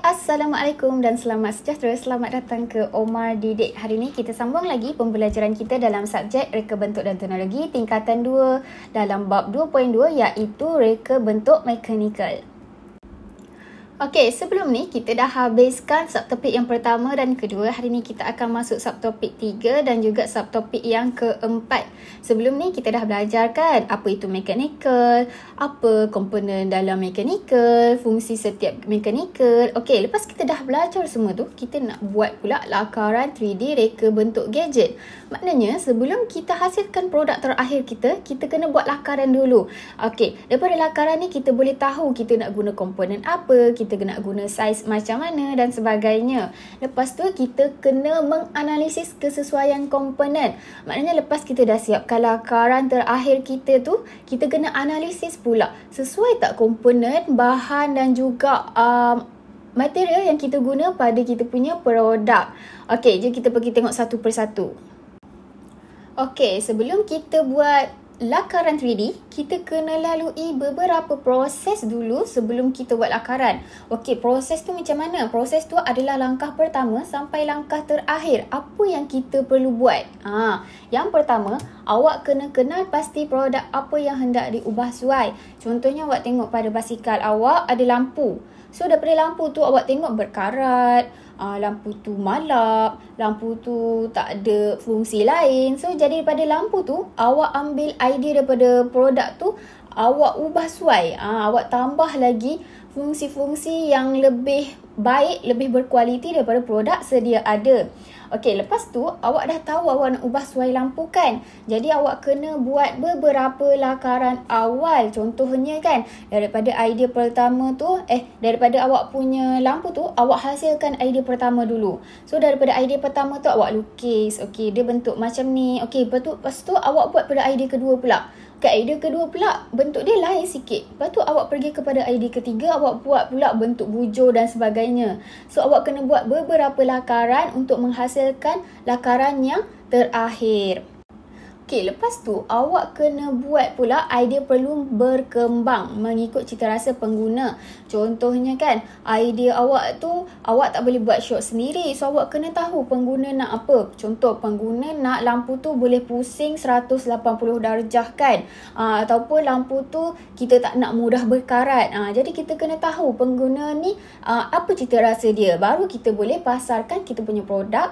Assalamualaikum dan selamat sejahtera. Selamat datang ke Omar Didik. Hari ini kita sambung lagi pembelajaran kita dalam subjek reka bentuk dan teknologi tingkatan 2 dalam bab 2.2 iaitu reka bentuk mekanikal. Okey, sebelum ni kita dah habiskan subtopik yang pertama dan kedua. Hari ni kita akan masuk subtopik 3 dan juga subtopik yang keempat. Sebelum ni kita dah belajar kan apa itu mechanical, apa komponen dalam mechanical, fungsi setiap mechanical. Okey, lepas kita dah belajar semua tu, kita nak buat pula lakaran 3D reka bentuk gadget. Maknanya sebelum kita hasilkan produk terakhir kita kena buat lakaran dulu. Okey, daripada lakaran ni kita boleh tahu kita nak guna komponen apa, kita nak guna saiz macam mana dan sebagainya. Lepas tu kita kena menganalisis kesesuaian komponen. Maknanya lepas kita dah siapkan lakaran terakhir kita tu, kita kena analisis pula sesuai tak komponen, bahan dan juga material yang kita guna pada kita punya produk. Okey, jom kita pergi tengok satu persatu. Okey, sebelum kita buat lakaran 3D, kita kena lalui beberapa proses dulu sebelum kita buat lakaran. Okey, proses tu macam mana? Proses tu adalah langkah pertama sampai langkah terakhir. Apa yang kita perlu buat? Yang pertama, awak kena kenal pasti produk apa yang hendak diubah suai. Contohnya awak tengok pada basikal awak ada lampu. So daripada lampu tu awak tengok berkarat, lampu tu malap, lampu tu tak ada fungsi lain. So jadi daripada lampu tu awak ambil idea daripada produk tu, awak ubah suai. Awak tambah lagi fungsi-fungsi yang lebih baik, lebih berkualiti daripada produk sedia ada. Okey, lepas tu awak dah tahu awak nak ubah suai lampu kan. Jadi awak kena buat beberapa lakaran awal. Contohnya kan, daripada idea pertama tu, daripada awak punya lampu tu, awak hasilkan idea pertama dulu. So daripada idea pertama tu awak lukis. Okey, dia bentuk macam ni. Okey, lepas tu awak buat pada idea kedua pula. Kat idea kedua pula, bentuk dia lain sikit. Lepas tu awak pergi kepada idea ketiga, awak buat pula bentuk bujur dan sebagainya. So awak kena buat beberapa lakaran untuk menghasilkan lakaran yang terakhir. Okey, lepas tu awak kena buat pula idea perlu berkembang mengikut cita rasa pengguna. Contohnya kan, idea awak tu awak tak boleh buat shot sendiri. So awak kena tahu pengguna nak apa. Contoh pengguna nak lampu tu boleh pusing 180 darjah kan. Ataupun lampu tu kita tak nak mudah berkarat. Jadi kita kena tahu pengguna ni apa cita rasa dia. Baru kita boleh pasarkan kita punya produk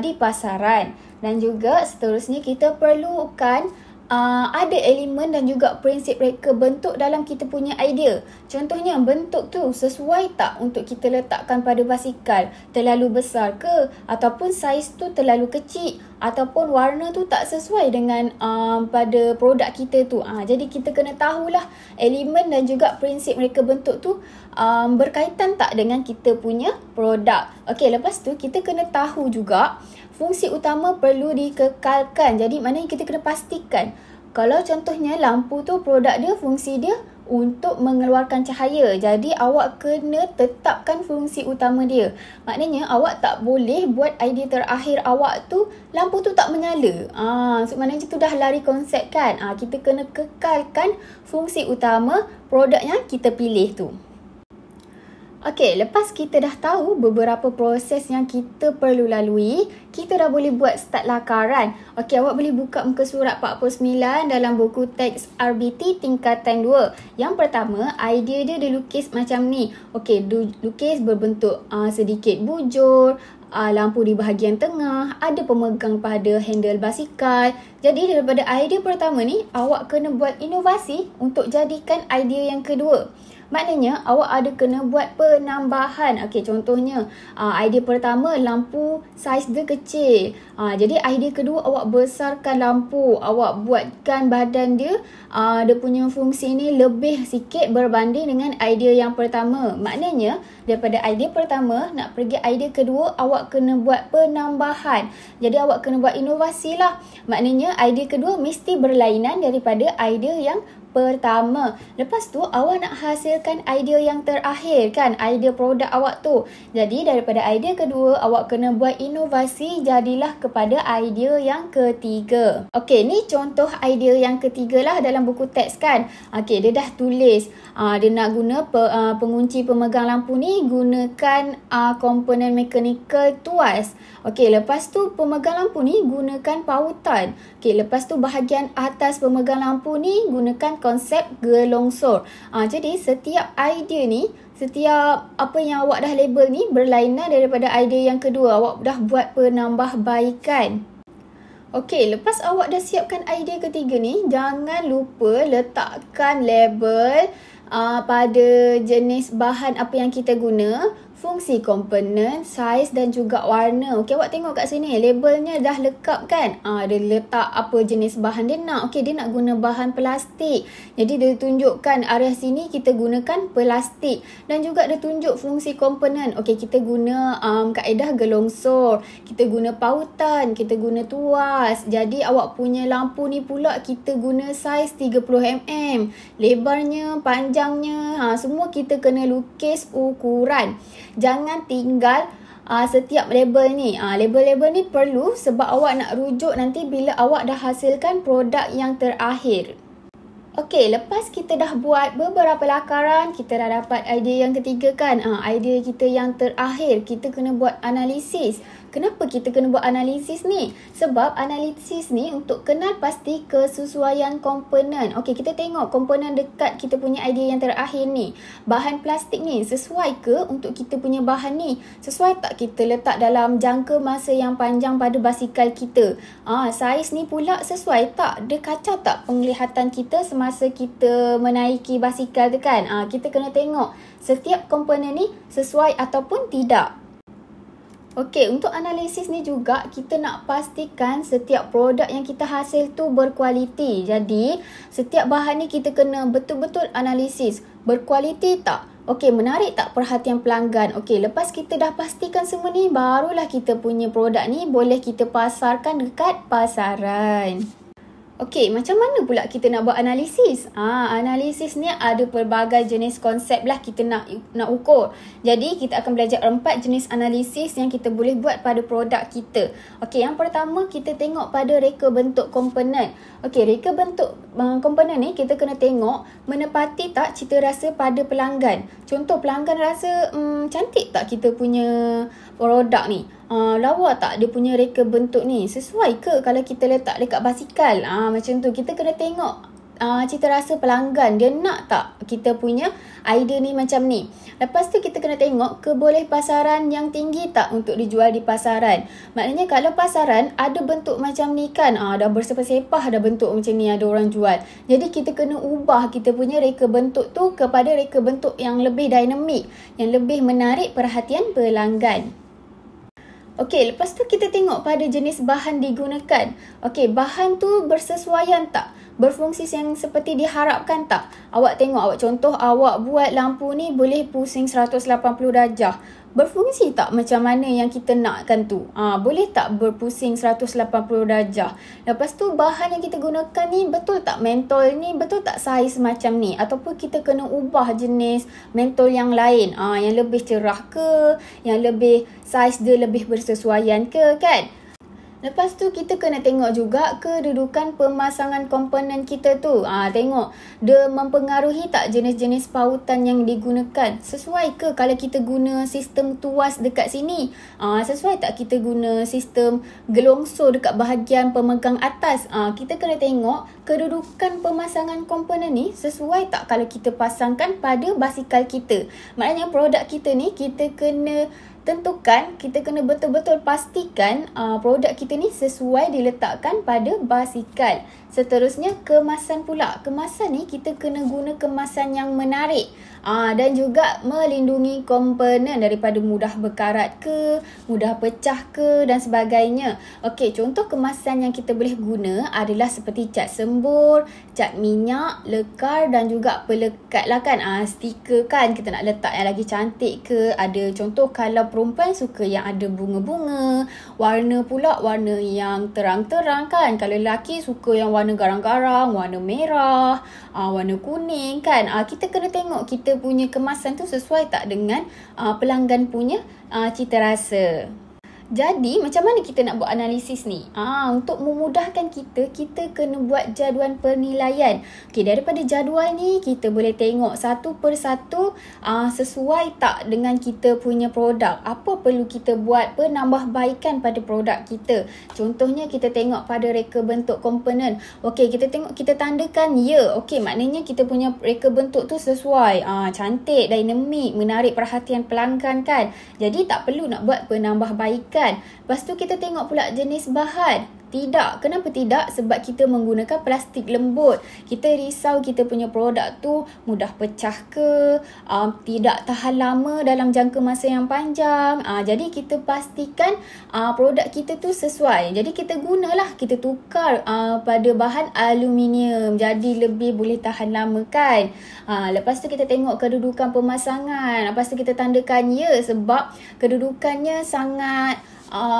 di pasaran. Dan juga seterusnya kita perlukan ada elemen dan juga prinsip reka bentuk dalam kita punya idea. Contohnya bentuk tu sesuai tak untuk kita letakkan pada basikal? Terlalu besar ke? Ataupun saiz tu terlalu kecil? Ataupun warna tu tak sesuai dengan pada produk kita tu. Jadi kita kena tahulah elemen dan juga prinsip reka bentuk tu berkaitan tak dengan kita punya produk. Okey, lepas tu kita kena tahu juga fungsi utama perlu dikekalkan. Jadi maknanya kita kena pastikan kalau contohnya lampu tu produk dia, fungsi dia untuk mengeluarkan cahaya. Jadi awak kena tetapkan fungsi utama dia. Maknanya awak tak boleh buat idea terakhir awak tu lampu tu tak menyala. So maknanya tu dah lari konsep kan. Kita kena kekalkan fungsi utama produk yang kita pilih tu. Okey, lepas kita dah tahu beberapa proses yang kita perlu lalui, kita dah boleh buat start lakaran. Okey, awak boleh buka muka surat 49 dalam buku teks RBT tingkatan 2. Yang pertama, idea dia dilukis macam ni. Okey, lukis berbentuk sedikit bujur, lampu di bahagian tengah, ada pemegang pada handle basikal. Jadi daripada idea pertama ni, awak kena buat inovasi untuk jadikan idea yang kedua. Maknanya awak ada kena buat penambahan. Okey, contohnya idea pertama lampu saiz dia kecil. Jadi idea kedua awak besarkan lampu, awak buatkan badan dia dia punya fungsi ni lebih sikit berbanding dengan idea yang pertama. Maknanya daripada idea pertama nak pergi idea kedua, awak kena buat penambahan. Jadi awak kena buat inovasi lah. Maknanya idea kedua mesti berlainan daripada idea yang pertama. Lepas tu awak nak hasilkan idea yang terakhir kan, idea produk awak tu. Jadi daripada idea kedua awak kena buat inovasi, jadilah kepada idea yang ketiga. Okey, ni contoh idea yang ketiga lah dalam buku teks kan. Okey, dia dah tulis dia nak guna pengunci pemegang lampu ni gunakan komponen mechanical tuas. Okey, lepas tu pemegang lampu ni gunakan pautan. Okey, lepas tu bahagian atas pemegang lampu ni gunakan konsep gelongsor. Jadi setiap idea ni, setiap apa yang awak dah label ni berlainan daripada idea yang kedua. Awak dah buat penambahbaikan. Okey, lepas awak dah siapkan idea ketiga ni, jangan lupa letakkan label pada jenis bahan apa yang kita guna, fungsi komponen, saiz dan juga warna. Okey, awak tengok kat sini labelnya dah lengkap kan? Dia letak apa jenis bahan dia nak. Okey, dia nak guna bahan plastik. Jadi dia tunjukkan area sini kita gunakan plastik dan juga dia tunjuk fungsi komponen. Okey, kita guna kaedah gelongsor, kita guna pautan, kita guna tuas. Jadi awak punya lampu ni pula kita guna saiz 30mm. Lebarnya, panjangnya, semua kita kena lukis ukuran. Jangan tinggal setiap label ni. Label-label ni perlu sebab awak nak rujuk nanti bila awak dah hasilkan produk yang terakhir. Okey, lepas kita dah buat beberapa lakaran, kita dah dapat idea yang ketiga kan. Idea kita yang terakhir, kita kena buat analisis. Kenapa kita kena buat analisis ni? Sebab analisis ni untuk kenal pasti kesesuaian komponen. Okey, kita tengok komponen dekat kita punya idea yang terakhir ni. Bahan plastik ni sesuai ke untuk kita punya bahan ni? Sesuai tak kita letak dalam jangka masa yang panjang pada basikal kita? Saiz ni pula sesuai tak? Dia kacau tak penglihatan kita semasa kita menaiki basikal tu kan? Kita kena tengok setiap komponen ni sesuai ataupun tidak. Okey, untuk analisis ni juga kita nak pastikan setiap produk yang kita hasil tu berkualiti. Jadi, setiap bahan ni kita kena betul-betul analisis. Berkualiti tak? Okey, menarik tak perhatian pelanggan? Okey, lepas kita dah pastikan semua ni, barulah kita punya produk ni boleh kita pasarkan dekat pasaran. Okey, macam mana pula kita nak buat analisis? Analisis ni ada pelbagai jenis konsep lah kita nak ukur. Jadi, kita akan belajar 4 jenis analisis yang kita boleh buat pada produk kita. Okey, yang pertama kita tengok pada reka bentuk komponen. Okey, reka bentuk komponen ni kita kena tengok menepati tak cita rasa pada pelanggan. Contoh, pelanggan rasa cantik tak kita punya produk ni? Lawa tak dia punya reka bentuk ni? Sesuai ke kalau kita letak dekat basikal? Macam tu, kita kena tengok cita rasa pelanggan. Dia nak tak kita punya idea ni macam ni? Lepas tu kita kena tengok keboleh pasaran yang tinggi tak untuk dijual di pasaran. Maknanya kalau pasaran ada bentuk macam ni kan, dah bersepah-sepah dah bentuk macam ni ada orang jual. Jadi kita kena ubah kita punya reka bentuk tu kepada reka bentuk yang lebih dinamik, yang lebih menarik perhatian pelanggan. Okey, lepas tu kita tengok pada jenis bahan digunakan. Okey, bahan tu bersesuaian tak? Berfungsi yang seperti diharapkan tak? Awak tengok, contoh awak buat lampu ni boleh pusing 180 darjah. Berfungsi tak macam mana yang kita nakkan tu? Boleh tak berpusing 180 darjah? Lepas tu bahan yang kita gunakan ni betul tak mentol ni? Betul tak saiz macam ni? Ataupun kita kena ubah jenis mentol yang lain? Yang lebih cerah ke? Yang lebih saiz dia lebih bersesuaian ke kan? Lepas tu kita kena tengok juga kedudukan pemasangan komponen kita tu. Tengok dia mempengaruhi tak jenis-jenis pautan yang digunakan. Sesuai ke kalau kita guna sistem tuas dekat sini? Sesuai tak kita guna sistem gelongsor dekat bahagian pemegang atas? Kita kena tengok kedudukan pemasangan komponen ni sesuai tak kalau kita pasangkan pada basikal kita. Maknanya produk kita ni kita kena tentukan, kita kena betul-betul pastikan produk kita ni sesuai diletakkan pada basikal. Seterusnya, kemasan pula. Kemasan ni kita kena guna kemasan yang menarik dan juga melindungi komponen daripada mudah berkarat ke, mudah pecah ke dan sebagainya. Okey, contoh kemasan yang kita boleh guna adalah seperti cat sembur, cat minyak, lekar dan juga pelekat lah kan. Stiker kan kita nak letak yang lagi cantik ke. Ada contoh kalau perempuan suka yang ada bunga-bunga, warna pula warna yang terang-terang kan. Kalau lelaki suka yang warna garang-garang, warna merah, warna kuning kan. Kita kena tengok kita punya kemasan tu sesuai tak dengan pelanggan punya cita rasa. Jadi macam mana kita nak buat analisis ni? Untuk memudahkan kita kena buat jadual penilaian. Okey, daripada jadual ni kita boleh tengok satu persatu sesuai tak dengan kita punya produk. Apa perlu kita buat penambahbaikan pada produk kita. Contohnya kita tengok pada reka bentuk komponen. Okey, kita tandakan ya. Okey, maknanya kita punya reka bentuk tu sesuai. Cantik, dinamik, menarik perhatian pelanggan kan. Jadi tak perlu nak buat penambahbaikan. Lepas tu kita tengok pula jenis bahan. Tidak. Kenapa tidak? Sebab kita menggunakan plastik lembut. Kita risau kita punya produk tu mudah pecah ke, tidak tahan lama dalam jangka masa yang panjang. Jadi kita pastikan produk kita tu sesuai. Jadi kita kita tukar pada bahan aluminium. Jadi lebih boleh tahan lama kan. Lepas tu kita tengok kedudukan pemasangan. Lepas tu kita tandakan ya sebab kedudukannya sangat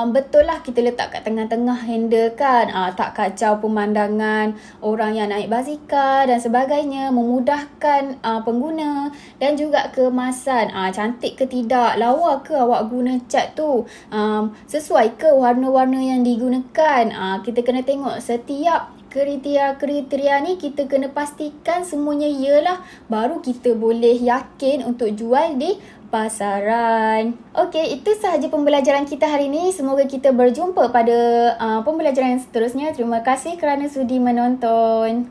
betul lah, kita letak kat tengah-tengah handle kan, tak kacau pemandangan orang yang naik basikal dan sebagainya, memudahkan pengguna dan juga kemasan, cantik ke tidak, lawa ke awak guna cat tu, sesuai ke warna-warna yang digunakan. Kita kena tengok setiap kriteria ni, kita kena pastikan semuanya ialah, baru kita boleh yakin untuk jual di pasaran. Okey, itu sahaja pembelajaran kita hari ini. Semoga kita berjumpa pada pembelajaran yang seterusnya. Terima kasih kerana sudi menonton.